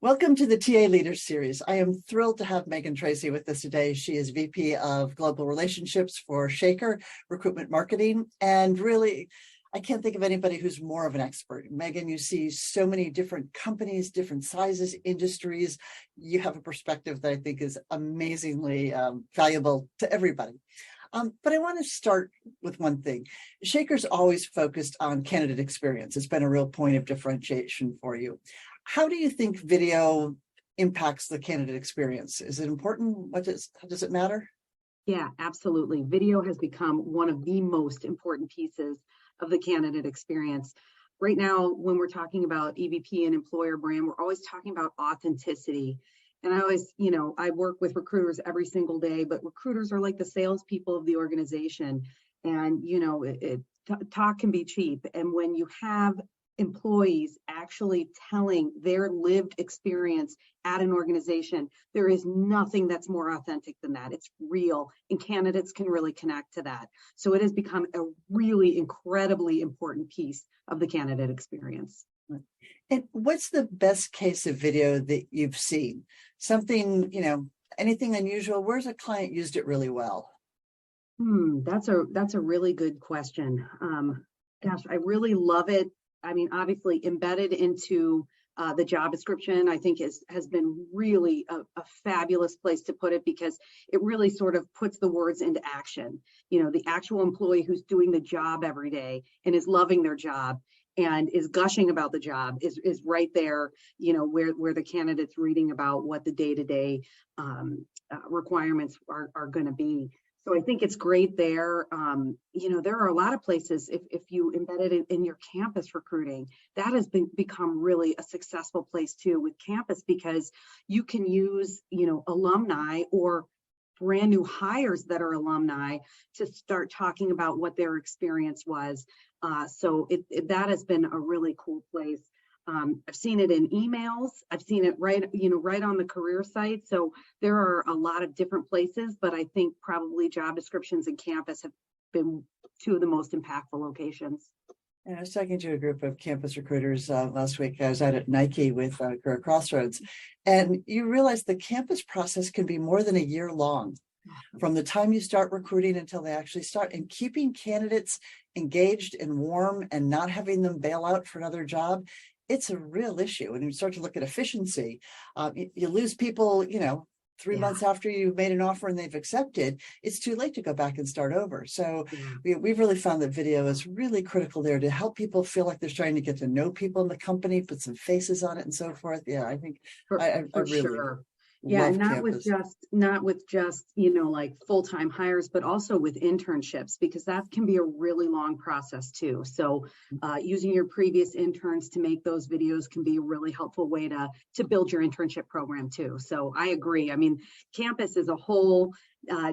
Welcome to the TA Leaders Series. I am thrilled to have Megan Tracy with us today. She is VP of Global Relationships for Shaker Recruitment Marketing. And really, I can't think of anybody who's more of an expert. Megan, you see so many different companies, different sizes, industries. You have a perspective that I think is amazingly valuable to everybody. But I want to start with one thing. Shaker's always focused on candidate experience. It's been a real point of differentiation for you. How do you think video impacts the candidate experience? Is it important? How does it matter? Yeah, absolutely. Video has become one of the most important pieces of the candidate experience. Right now, when we're talking about EVP and employer brand, we're always talking about authenticity. And I always, I work with recruiters every single day, but recruiters are like the salespeople of the organization. And, talk can be cheap. And when you have employees actually telling their lived experience at an organization, there is nothing that's more authentic than that. It's real, and candidates can really connect to that. So it has become a really incredibly important piece of the candidate experience. And what's the best case of video that you've seen? Something, anything unusual? Where's a client used it really well? That's a really good question. Gosh, I really love it. I mean, obviously embedded into the job description, I think has been really a fabulous place to put it, because it really sort of puts the words into action. The actual employee who's doing the job every day and is loving their job and is gushing about the job is right there, where the candidate's reading about what the day-to-day requirements are going to be. So I think it's great there. There are a lot of places, if you embed it in your campus recruiting, that has become really a successful place too with campus, because you can use, alumni or brand new hires that are alumni to start talking about what their experience was. So that has been a really cool place. I've seen it in emails. I've seen it right on the career site. So there are a lot of different places, but I think probably job descriptions and campus have been two of the most impactful locations. And I was talking to a group of campus recruiters last week. I was out at Nike with Career Crossroads, and you realize the campus process can be more than a year long, from the time you start recruiting until they actually start, and keeping candidates engaged and warm and not having them bail out for another job. It's a real issue. And you start to look at efficiency. You lose people, 3 months after you've made an offer and they've accepted. It's too late to go back and start over. So we've really found that video is really critical there to help people feel like they're starting to get to know people in the company, put some faces on it and so forth. Yeah, I think I really sure. Yeah, not with just like full-time hires, but also with internships, because that can be a really long process too. So using your previous interns to make those videos can be a really helpful way to build your internship program too. So I agree. I mean, campus is a whole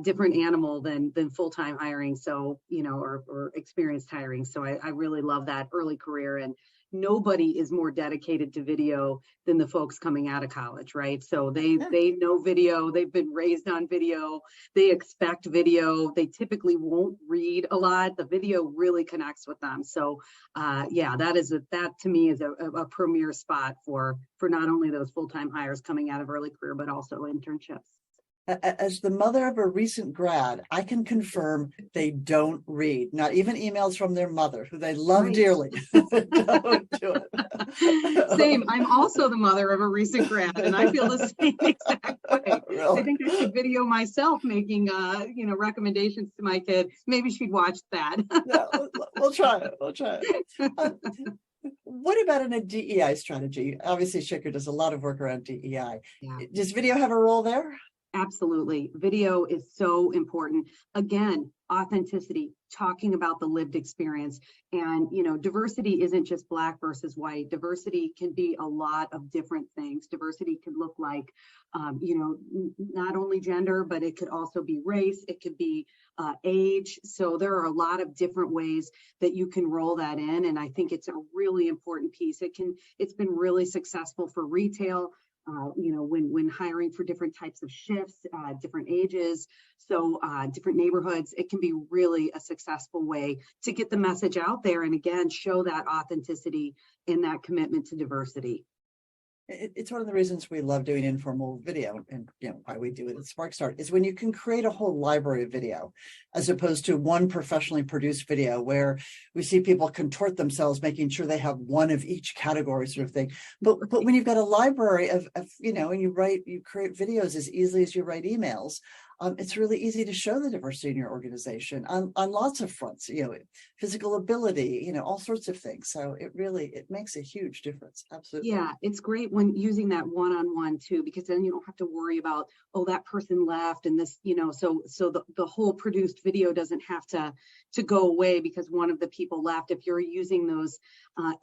different animal than full-time hiring. So, or experienced hiring. So I really love that early career, and nobody is more dedicated to video than the folks coming out of college, right? So they know video, they've been raised on video, they expect video, they typically won't read a lot. The video really connects with them. So that to me is a premier spot for not only those full-time hires coming out of early career, but also internships. As the mother of a recent grad, I can confirm they don't read, not even emails from their mother, who they love dearly. Don't do it. Same. I'm also the mother of a recent grad, and I feel the same exact way. Really? I think I should video myself making, recommendations to my kid. Maybe she'd watch that. No, we'll try it. What about in a DEI strategy? Obviously, Shaker does a lot of work around DEI. Yeah. Does video have a role there? Absolutely. Video is so important. Again, authenticity, talking about the lived experience. And, diversity isn't just Black versus white. Diversity can be a lot of different things. Diversity could look like, not only gender, but it could also be race. It could be age. So there are a lot of different ways that you can roll that in. And I think it's a really important piece. It's been really successful for retail. When hiring for different types of shifts, different ages, so different neighborhoods, it can be really a successful way to get the message out there, and again, show that authenticity and that commitment to diversity. It's one of the reasons we love doing informal video, and why we do it at SparcStart is when you can create a whole library of video, as opposed to one professionally produced video where we see people contort themselves, making sure they have one of each category sort of thing. But when you've got a library of and you create videos as easily as you write emails, it's really easy to show the diversity in your organization on lots of fronts, physical ability, all sorts of things. So it makes a huge difference. Absolutely. Yeah, it's great when using that one-on-one too, because then you don't have to worry about, oh, that person left and this, so the whole produced video doesn't have to go away because one of the people left. If you're using those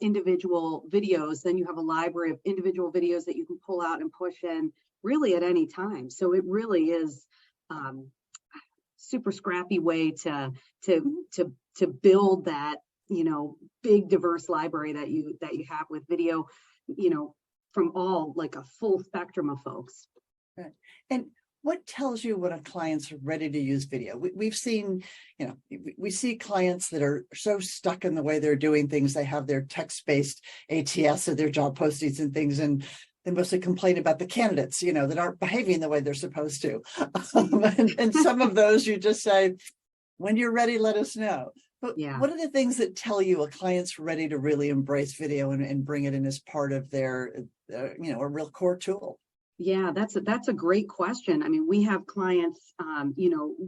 individual videos, then you have a library of individual videos that you can pull out and push in really at any time. So it really is super scrappy way to build that big diverse library that you have with video from all, like a full spectrum of folks. Right. And what tells you when a client's ready to use video? We've seen, we see clients that are so stuck in the way they're doing things. They have their text-based ATS of their job postings and things, and they mostly complain about the candidates, that aren't behaving the way they're supposed to. And some of those you just say, when you're ready, let us know. But what are the things that tell you a client's ready to really embrace video and bring it in as part of their, a real core tool? Yeah, that's a great question. I mean, we have clients,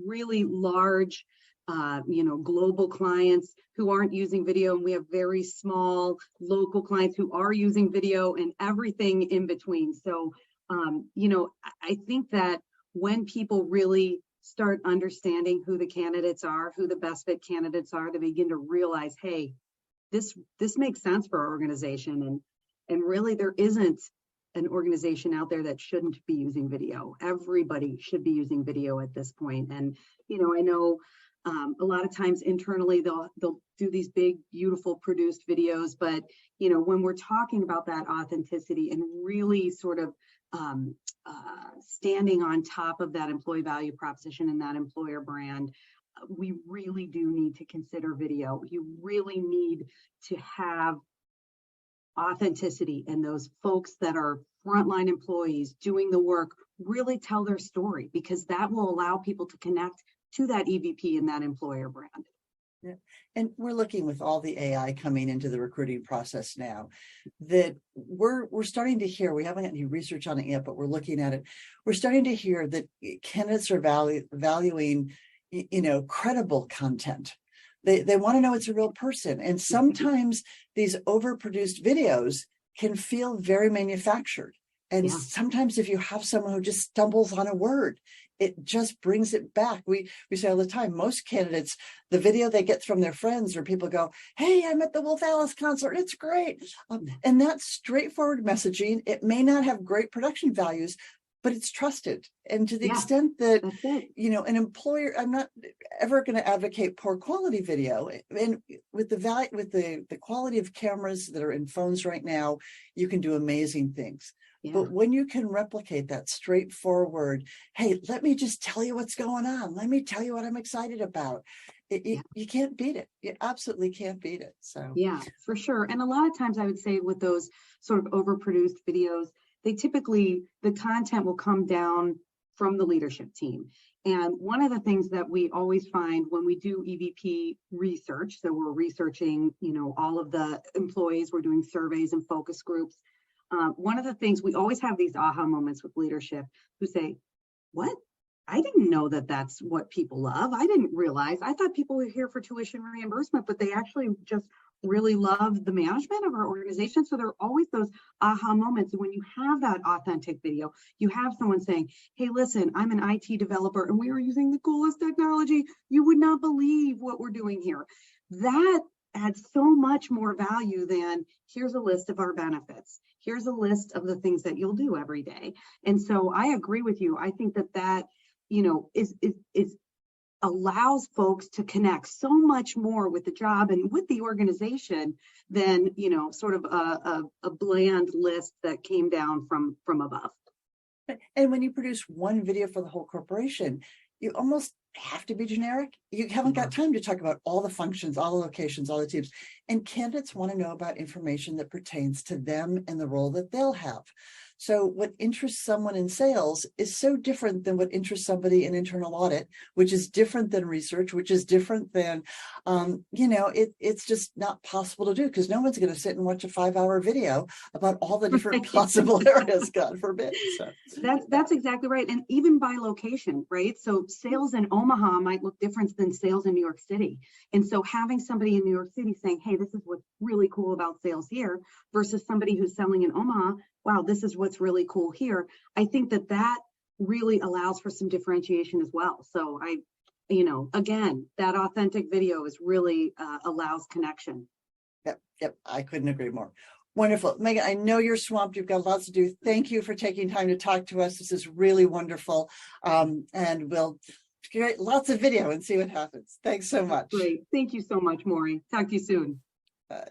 really large, global clients who aren't using video, and we have very small local clients who are using video, and everything in between. So, I think that when people really start understanding who the candidates are, who the best fit candidates are, they begin to realize, hey, this makes sense for our organization, and really there isn't an organization out there that shouldn't be using video. Everybody should be using video at this point. And I know a lot of times internally they'll do these big, beautiful produced videos, but when we're talking about that authenticity and really sort of standing on top of that employee value proposition and that employer brand, we really do need to consider video. You really need to have authenticity, and those folks that are frontline employees doing the work really tell their story, because that will allow people to connect to that EVP and that employer brand. Yeah. And we're looking with all the AI coming into the recruiting process now that we're starting to hear, we haven't had any research on it yet, but we're looking at it. We're starting to hear that candidates are valuing, credible content. They want to know it's a real person. And sometimes these overproduced videos can feel very manufactured. And sometimes if you have someone who just stumbles on a word, it just brings it back. We say all the time, most candidates, the video they get from their friends or people go, hey, I'm at the Wolf Alice concert, it's great. And that's straightforward messaging. It may not have great production values, but it's trusted. And to the extent that, an employer, I'm not ever going to advocate poor quality video. And with the quality of cameras that are in phones right now, you can do amazing things. Yeah. But when you can replicate that straightforward, hey, let me just tell you what's going on. Let me tell you what I'm excited about. You can't beat it. You absolutely can't beat it. So yeah, for sure. And a lot of times I would say with those sort of overproduced videos, the content will come down from the leadership team. And one of the things that we always find when we do EVP research, so we're researching, all of the employees, we're doing surveys and focus groups. One of the things, we always have these aha moments with leadership who say, what? I didn't know that that's what people love. I didn't realize. I thought people were here for tuition reimbursement, but they actually just really love the management of our organization. So there are always those aha moments. And when you have that authentic video, you have someone saying, hey, listen, I'm an IT developer and we are using the coolest technology. You would not believe what we're doing here. That adds so much more value than here's a list of our benefits. Here's a list of the things that you'll do every day. And so I agree with you. I think that is allows folks to connect so much more with the job and with the organization than, sort of a bland list that came down from above. And when you produce one video for the whole corporation, you almost have to be generic. You haven't got time to talk about all the functions, all the locations, all the teams. And candidates want to know about information that pertains to them and the role that they'll have. So what interests someone in sales is so different than what interests somebody in internal audit, which is different than research, which is different than, it's just not possible to do, because no one's going to sit and watch a 5-hour video about all the different possible areas, God forbid. So that's exactly right. And even by location, right? So sales in Omaha might look different than sales in New York City. And so having somebody in New York City saying, hey, this is what's really cool about sales here, versus somebody who's selling in Omaha, wow, this is what's really cool here. I think that really allows for some differentiation as well. So again, that authentic video is really allows connection. Yep. I couldn't agree more. Wonderful. Megan, I know you're swamped. You've got lots to do. Thank you for taking time to talk to us. This is really wonderful. And we'll create lots of video and see what happens. Thanks so much. Great. Thank you so much, Maury. Talk to you soon. Bye.